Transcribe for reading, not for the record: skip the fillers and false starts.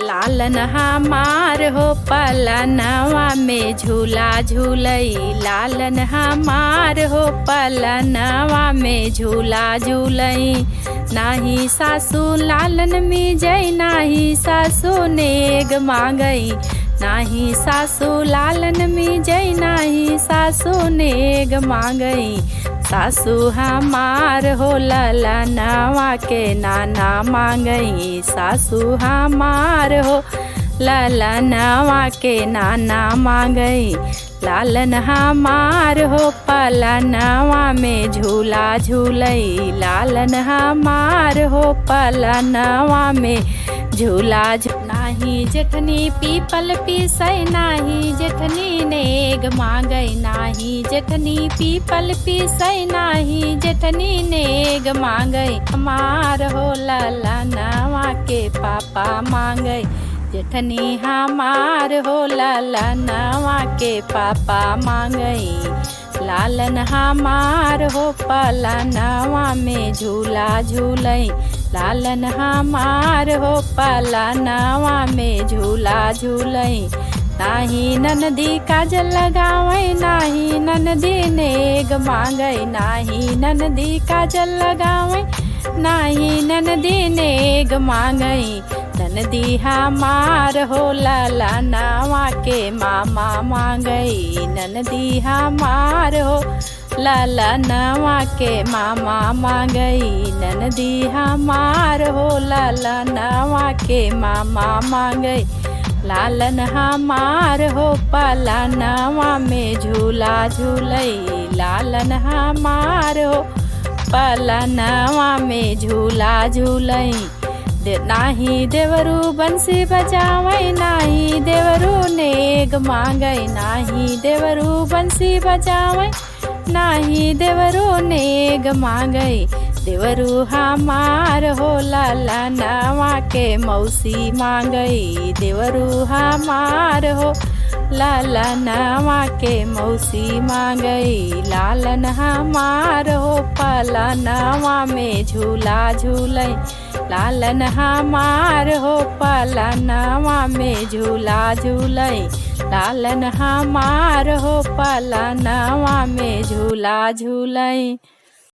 लालन हमार हो पलनवा में झूला झूलई। लालन हमार हो पलनवा में झूला झूलई। नाही सासू लालन मिजई, नाही सासू नेग मांगई। नाही सासू लालन मिजई, नाही सासू नेग मांगई। सासू हमार हो ललनवा के नाना मांगई। सासू हमार हो ललनवा के नाना मांगई। लालन हमार हो पलनवा में झूला झूलई। लालन हमार हो पलनवा में झूला नाही जेठनी पीपल पीसई, नाही जेठनी नेग मांगई। नाही जेठनी पीपल पीसई, नाही जेठनी नेग मांगई। हमार हो ललनवा के पापा मांगई। जेठनी हमार हो ललनवा के पापा मांगई। लालन हमार हो पलनवा में झूला झूलई। लालन हमार हो पलनवा में झूला झूलई। नाही ननदी काजल लगावई, नाही ननदी नेग मांगई। नाही ननदी काजल लगावई, नाही ननदी नेग मांगई। ननदी हमार हो ललनवा के मामा मांगई। ननदी हमार हो ललनवा के मामा मांगई। ननदी हमार हो ललनवा के मामा मांगई। लालन हमार हो पलनवा में झूला झूलई। लालन हमार हो पलनवा में झूला झूलई। नाही देवरू बंसी बजावई, नाही देवरू नेग मांगई। नाही देवरू बंसी बजावई, नाही देवरू नेग मांगई। देवरू हमार हो ललनवा के मौसी मांगई। देवरू हमार हो ललनवा के मौसी मांगई। लालन हमार हो पलनवा में झूला झूलई। लालन हमार हो पलनवा में झूला झूलई। लालन हमार हो पलनवा में झूला झूलई।